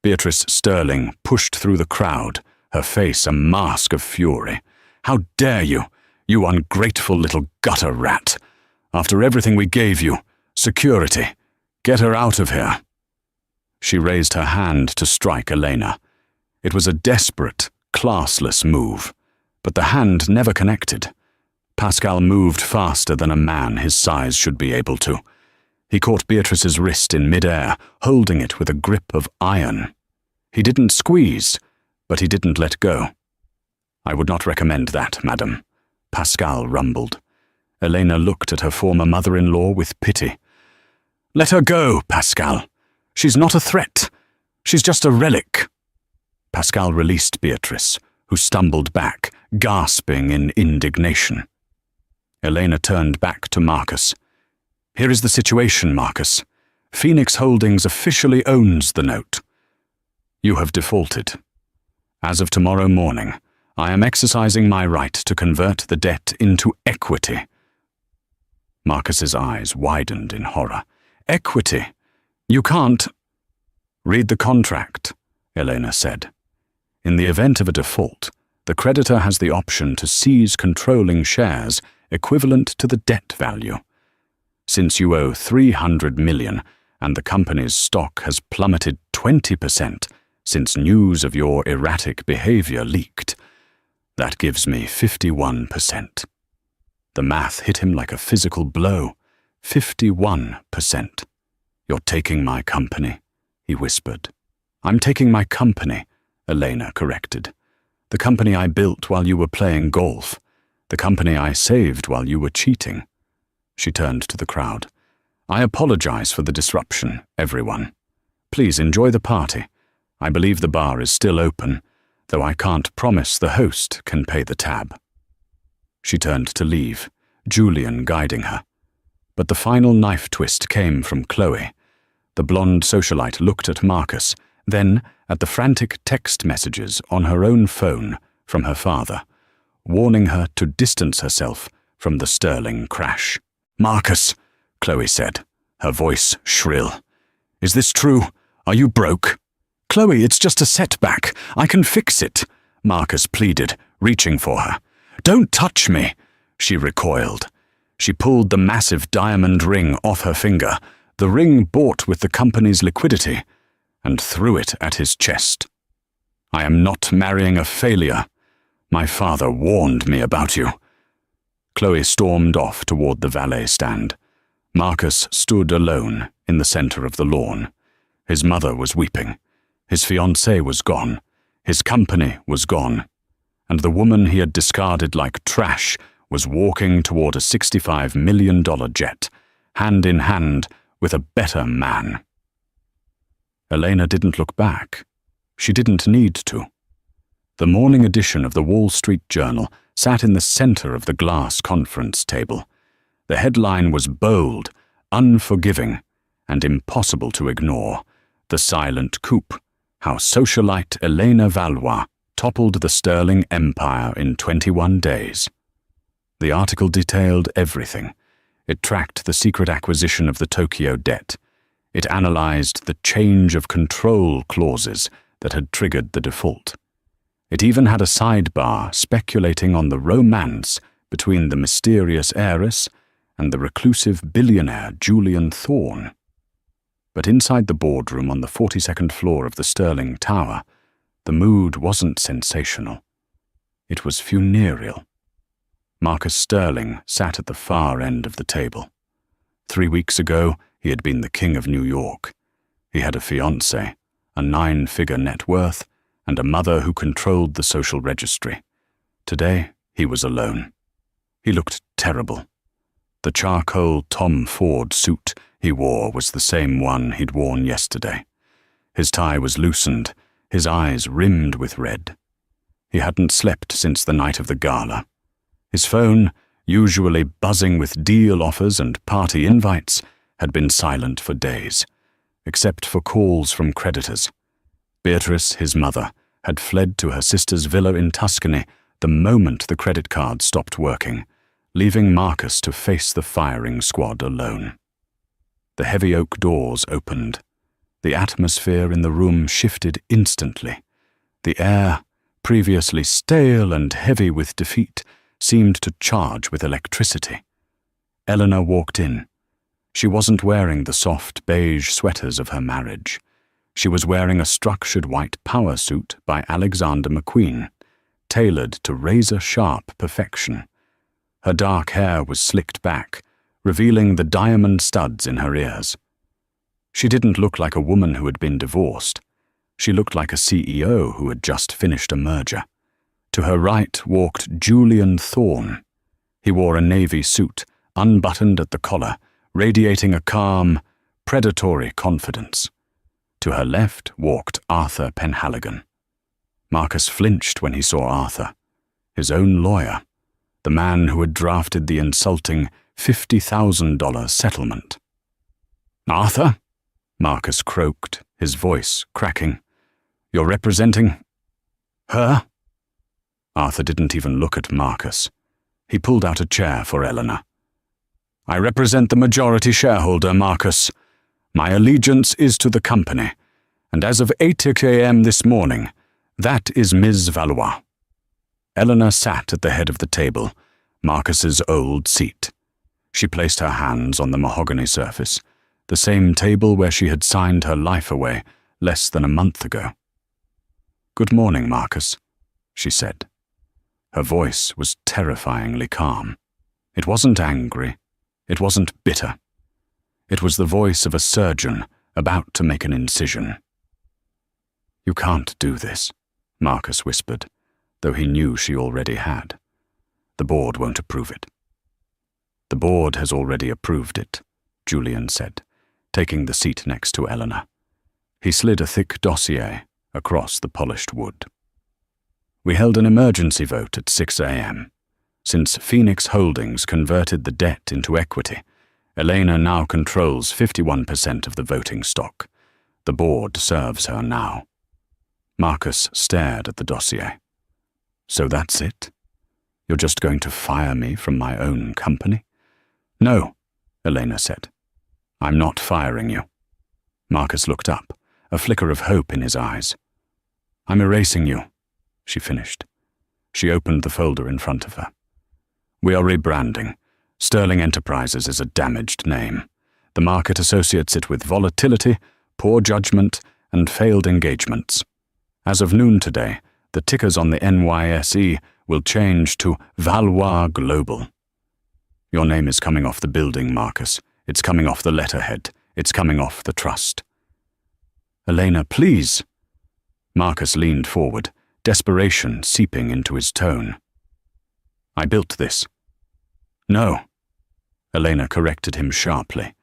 Beatrice Sterling pushed through the crowd, her face a mask of fury. "How dare you, you ungrateful little gutter rat! After everything we gave you, security, get her out of here." She raised her hand to strike Elena. It was a desperate, classless move, but the hand never connected. Pascal moved faster than a man his size should be able to. He caught Beatrice's wrist in midair, holding it with a grip of iron. He didn't squeeze, but he didn't let go. "I would not recommend that, madam," Pascal rumbled. Elena looked at her former mother-in-law with pity. "Let her go, Pascal. She's not a threat. She's just a relic." Pascal released Beatrice, who stumbled back, gasping in indignation. Elena turned back to Marcus. "Here is the situation, Marcus. Phoenix Holdings officially owns the note. You have defaulted. As of tomorrow morning, I am exercising my right to convert the debt into equity." Marcus's eyes widened in horror. "Equity? You can't—" "Read the contract," Elena said. "In the event of a default, the creditor has the option to seize controlling shares equivalent to the debt value. Since you owe $300 million and the company's stock has plummeted 20% since news of your erratic behavior leaked, that gives me 51%. The math hit him like a physical blow. 51%. "You're taking my company," he whispered. "I'm taking my company," Elena corrected. "The company I built while you were playing golf. The company I saved while you were cheating." She turned to the crowd. "I apologize for the disruption, everyone. Please enjoy the party. I believe the bar is still open, though I can't promise the host can pay the tab." She turned to leave, Julian guiding her. But the final knife twist came from Chloe. The blonde socialite looked at Marcus, then at the frantic text messages on her own phone from her father, warning her to distance herself from the Sterling crash. "Marcus," Chloe said, her voice shrill. "Is this true? Are you broke?" "Chloe, it's just a setback. I can fix it," Marcus pleaded, reaching for her. "Don't touch me," she recoiled. She pulled the massive diamond ring off her finger, the ring bought with the company's liquidity, and threw it at his chest. "I am not marrying a failure. My father warned me about you." Chloe stormed off toward the valet stand. Marcus stood alone in the center of the lawn. His mother was weeping. His fiancée was gone. His company was gone. And the woman he had discarded like trash was walking toward a $65 million jet, hand in hand with a better man. Elena didn't look back. She didn't need to. The morning edition of the Wall Street Journal sat in the center of the glass conference table. The headline was bold, unforgiving, and impossible to ignore. The silent coup, how socialite Elena Valois toppled the Sterling Empire in 21 days. The article detailed everything. It tracked the secret acquisition of the Tokyo debt. It analyzed the change of control clauses that had triggered the default. It even had a sidebar speculating on the romance between the mysterious heiress and the reclusive billionaire Julian Thorne. But inside the boardroom on the 42nd floor of the Sterling Tower, the mood wasn't sensational. It was funereal. Marcus Sterling sat at the far end of the table. 3 weeks ago, he had been the king of New York. He had a fiancée, a 9-figure net worth, and a mother who controlled the social registry. Today, he was alone. He looked terrible. The charcoal Tom Ford suit he wore was the same one he'd worn yesterday. His tie was loosened, his eyes rimmed with red. He hadn't slept since the night of the gala. His phone, usually buzzing with deal offers and party invites, had been silent for days, except for calls from creditors. Beatrice, his mother, had fled to her sister's villa in Tuscany the moment the credit card stopped working, leaving Marcus to face the firing squad alone. The heavy oak doors opened. The atmosphere in the room shifted instantly. The air, previously stale and heavy with defeat, seemed to charge with electricity. Eleanor walked in. She wasn't wearing the soft beige sweaters of her marriage. She was wearing a structured white power suit by Alexander McQueen, tailored to razor-sharp perfection. Her dark hair was slicked back, revealing the diamond studs in her ears. She didn't look like a woman who had been divorced. She looked like a CEO who had just finished a merger. To her right walked Julian Thorne. He wore a navy suit, unbuttoned at the collar, radiating a calm, predatory confidence. To her left walked Arthur Penhaligon. Marcus flinched when he saw Arthur, his own lawyer, the man who had drafted the insulting $50,000 settlement. "Arthur?" Marcus croaked, his voice cracking. "You're representing her?" Arthur didn't even look at Marcus. He pulled out a chair for Eleanor. "I represent the majority shareholder, Marcus. My allegiance is to the company, and as of 8 a.m. this morning, that is Ms. Valois." Eleanor sat at the head of the table, Marcus's old seat. She placed her hands on the mahogany surface, the same table where she had signed her life away less than a month ago. "Good morning, Marcus," she said. Her voice was terrifyingly calm. It wasn't angry. It wasn't bitter. It was the voice of a surgeon about to make an incision. "You can't do this," Marcus whispered, though he knew she already had. "The board won't approve it." "The board has already approved it," Julian said, taking the seat next to Eleanor. He slid a thick dossier across the polished wood. "We held an emergency vote at 6 a.m. Since Phoenix Holdings converted the debt into equity, Elena now controls 51% of the voting stock. The board serves her now." Marcus stared at the dossier. "So that's it? You're just going to fire me from my own company?" "No," Elena said. "I'm not firing you." Marcus looked up, a flicker of hope in his eyes. "I'm erasing you," she finished. She opened the folder in front of her. "We are rebranding. Sterling Enterprises is a damaged name. The market associates it with volatility, poor judgment, and failed engagements. As of noon today, the tickers on the NYSE will change to Valois Global. Your name is coming off the building, Marcus. It's coming off the letterhead. It's coming off the trust." "Elena, please." Marcus leaned forward, desperation seeping into his tone. "I built this." "No." Elena corrected him sharply.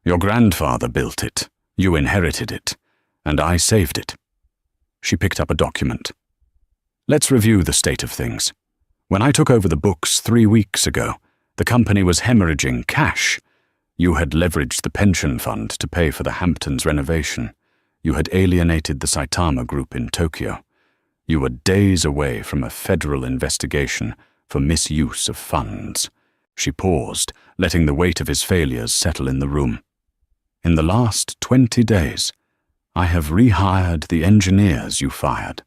"Your grandfather built it. You inherited it. And I saved it." She picked up a document. "Let's review the state of things. When I took over the books 3 weeks ago, the company was hemorrhaging cash. You had leveraged the pension fund to pay for the Hamptons renovation. You had alienated the Saitama Group in Tokyo. You were days away from a federal investigation for misuse of funds." She paused, letting the weight of his failures settle in the room. "In the last 20 days, I have rehired the engineers you fired.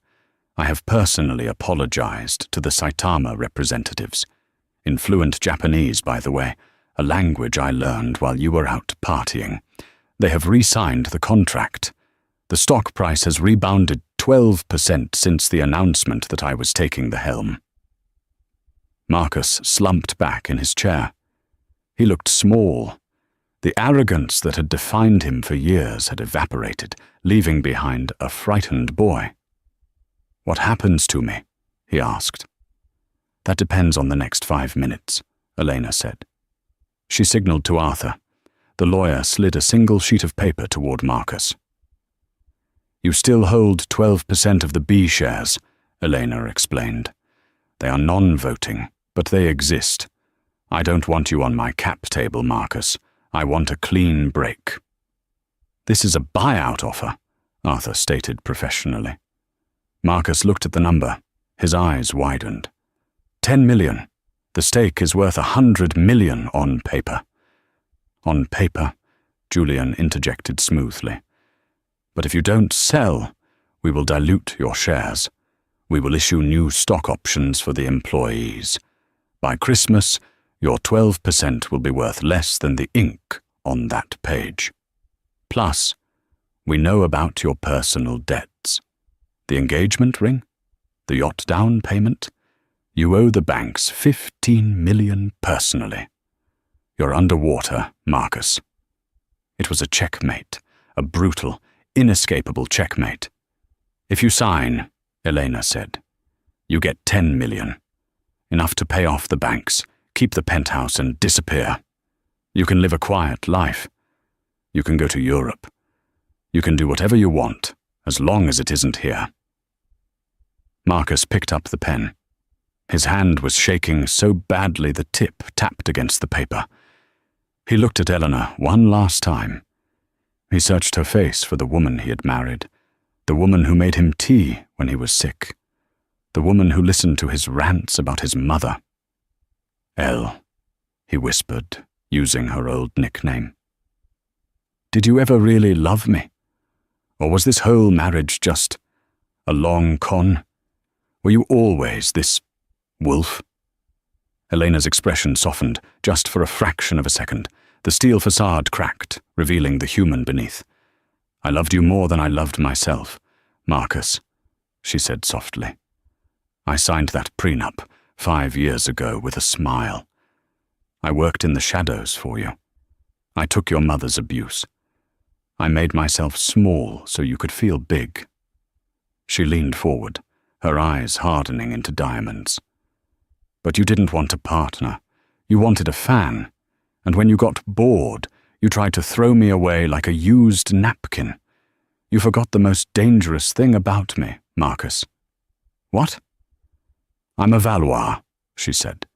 I have personally apologized to the Saitama representatives. In fluent Japanese, by the way, a language I learned while you were out partying. They have re-signed the contract. The stock price has rebounded 12% since the announcement that I was taking the helm." Marcus slumped back in his chair. He looked small. The arrogance that had defined him for years had evaporated, leaving behind a frightened boy. "What happens to me?" he asked. "That depends on the next 5 minutes," Elena said. She signaled to Arthur. The lawyer slid a single sheet of paper toward Marcus. "You still hold 12% of the B shares," Elena explained. "They are non-voting, but they exist. I don't want you on my cap table, Marcus. I want a clean break." "This is a buyout offer," Arthur stated professionally. Marcus looked at the number. His eyes widened. 10 million. The stake is worth 100 million on paper. "On paper," Julian interjected smoothly. "But if you don't sell, we will dilute your shares. We will issue new stock options for the employees. By Christmas, your 12% will be worth less than the ink on that page. Plus, we know about your personal debts. The engagement ring? The yacht down payment? You owe the banks 15 million personally. You're underwater, Marcus." It was a checkmate, a brutal, inescapable checkmate. "If you sign," Elena said, "you get 10 million. Enough to pay off the banks, keep the penthouse and disappear. You can live a quiet life. You can go to Europe. You can do whatever you want, as long as it isn't here." Marcus picked up the pen. His hand was shaking so badly the tip tapped against the paper. He looked at Eleanor one last time. He searched her face for the woman he had married, the woman who made him tea when he was sick, the woman who listened to his rants about his mother. "Elle," he whispered, using her old nickname. "Did you ever really love me? Or was this whole marriage just a long con? Were you always this wolf?" Elena's expression softened, just for a fraction of a second. The steel facade cracked, revealing the human beneath. "I loved you more than I loved myself, Marcus," she said softly. "I signed that prenup 5 years ago with a smile. I worked in the shadows for you. I took your mother's abuse. I made myself small so you could feel big." She leaned forward, her eyes hardening into diamonds. "But you didn't want a partner. You wanted a fan. And when you got bored, you tried to throw me away like a used napkin. You forgot the most dangerous thing about me, Marcus." "What?" "I'm a Valois," she said.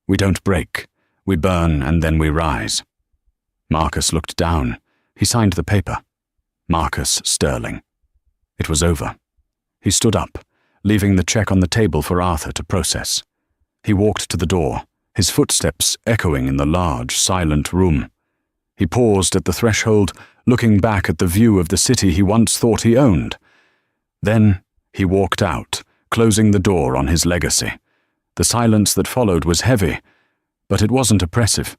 "We don't break. We burn and then we rise." Marcus looked down. He signed the paper. Marcus Sterling. It was over. He stood up, leaving the check on the table for Arthur to process. He walked to the door, his footsteps echoing in the large, silent room. He paused at the threshold, looking back at the view of the city he once thought he owned. Then he walked out, closing the door on his legacy. The silence that followed was heavy, but it wasn't oppressive.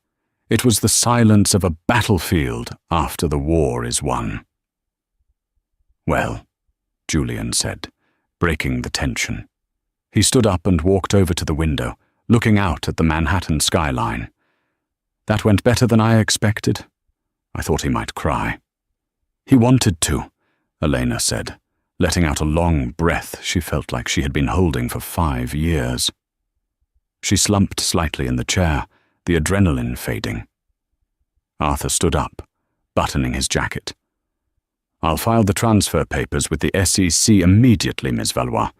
It was the silence of a battlefield after the war is won. "Well," Julian said, breaking the tension. He stood up and walked over to the window, looking out at the Manhattan skyline. "That went better than I expected." I thought he might cry. "He wanted to," Elena said, letting out a long breath she felt like she had been holding for 5 years. She slumped slightly in the chair, the adrenaline fading. Arthur stood up, buttoning his jacket. "I'll file the transfer papers with the SEC immediately, Ms. Valois.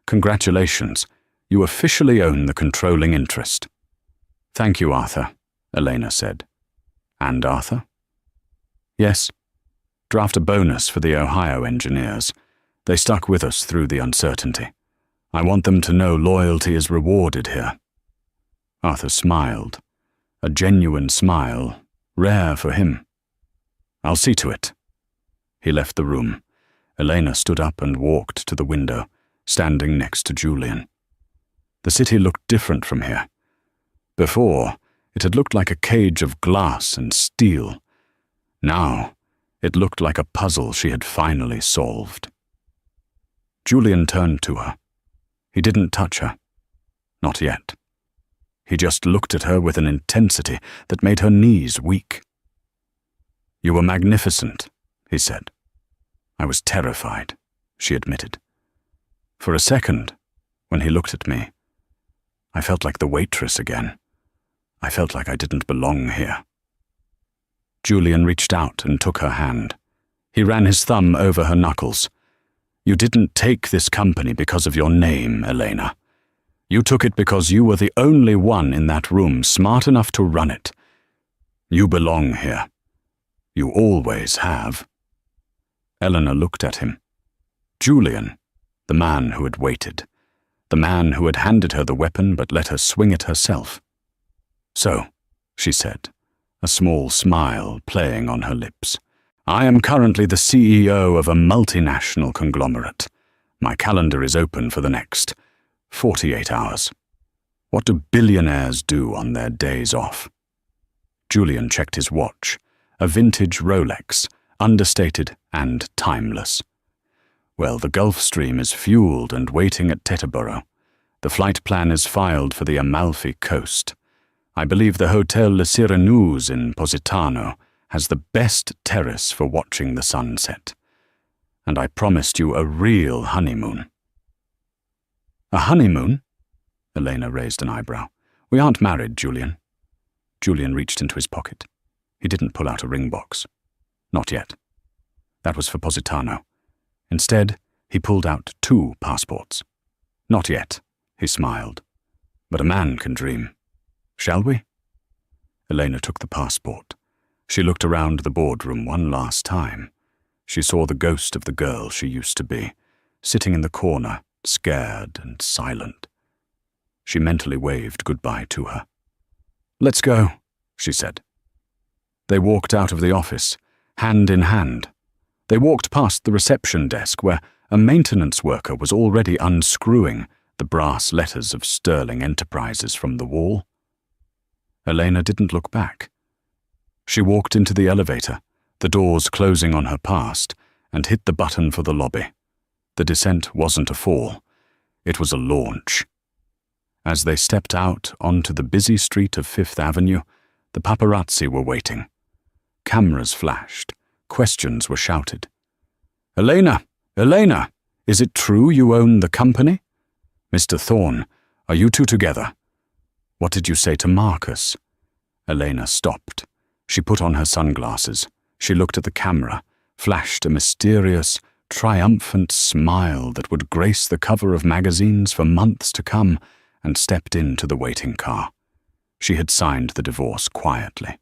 Congratulations. You officially own the controlling interest." "Thank you, Arthur," Elena said. "And Arthur?" "Yes. Draft a bonus for the Ohio engineers. They stuck with us through the uncertainty. I want them to know loyalty is rewarded here." Arthur smiled. A genuine smile, rare for him. "I'll see to it." He left the room. Elena stood up and walked to the window, standing next to Julian. The city looked different from here. Before, It had looked like a cage of glass and steel. Now, it looked like a puzzle she had finally solved. Julian turned to her. He didn't touch her. Not yet. He just looked at her with an intensity that made her knees weak. "You were magnificent," he said. "I was terrified," she admitted. For a second, when he looked at me, I felt like the waitress again. I felt like I didn't belong here. Julian reached out and took her hand. He ran his thumb over her knuckles. "You didn't take this company because of your name, Elena. You took it because you were the only one in that room smart enough to run it. You belong here. You always have." Eleanor looked at him. Julian, the man who had waited, the man who had handed her the weapon but let her swing it herself. "So," she said, a small smile playing on her lips, "I am currently the CEO of a multinational conglomerate. My calendar is open for the next 48 hours. What do billionaires do on their days off?" Julian checked his watch, a vintage Rolex, understated and timeless. "Well, the Gulf Stream is fueled and waiting at Teterboro. The flight plan is filed for the Amalfi Coast. I believe the Hotel Le Sirenuse in Positano has the best terrace for watching the sunset. And I promised you a real honeymoon." "A honeymoon?" Elena raised an eyebrow. "We aren't married, Julian." Julian reached into his pocket. He didn't pull out a ring box. Not yet. That was for Positano. Instead, he pulled out 2 passports. "Not yet," he smiled. "But a man can dream. Shall we?" Elena took the passport. She looked around the boardroom one last time. She saw the ghost of the girl she used to be, sitting in the corner, scared and silent. She mentally waved goodbye to her. "Let's go," she said. They walked out of the office, hand in hand. They walked past the reception desk where a maintenance worker was already unscrewing the brass letters of Sterling Enterprises from the wall. Elena didn't look back. She walked into the elevator, the doors closing on her past, and hit the button for the lobby. The descent wasn't a fall. It was a launch. As they stepped out onto the busy street of Fifth Avenue, the paparazzi were waiting. Cameras flashed. Questions were shouted. "Elena! Elena! Is it true you own the company? Mr. Thorne, are you two together? What did you say to Marcus?" Elena stopped. She put on her sunglasses. She looked at the camera, flashed a mysterious, triumphant smile that would grace the cover of magazines for months to come, and stepped into the waiting car. She had signed the divorce quietly,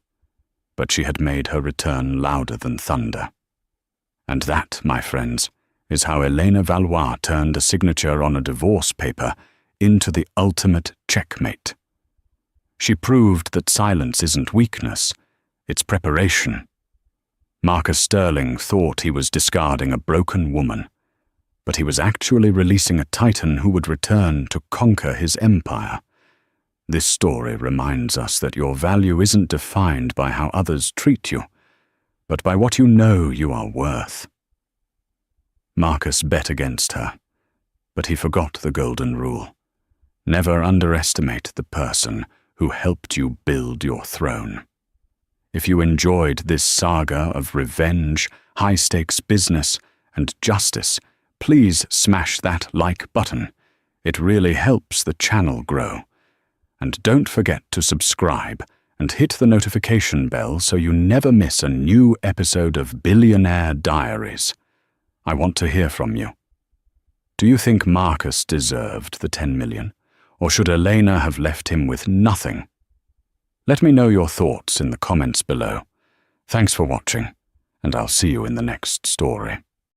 but she had made her return louder than thunder. And that, my friends, is how Elena Valois turned a signature on a divorce paper into the ultimate checkmate. She proved that silence isn't weakness, it's preparation. Marcus Sterling thought he was discarding a broken woman, but he was actually releasing a titan who would return to conquer his empire. This story reminds us that your value isn't defined by how others treat you, but by what you know you are worth. Marcus bet against her, but he forgot the golden rule. Never underestimate the person who helped you build your throne. If you enjoyed this saga of revenge, high-stakes business, and justice, please smash that like button. It really helps the channel grow. And don't forget to subscribe and hit the notification bell so you never miss a new episode of Billionaire Diaries. I want to hear from you. Do you think Marcus deserved the 10 million, or should Elena have left him with nothing? Let me know your thoughts in the comments below. Thanks for watching, and I'll see you in the next story.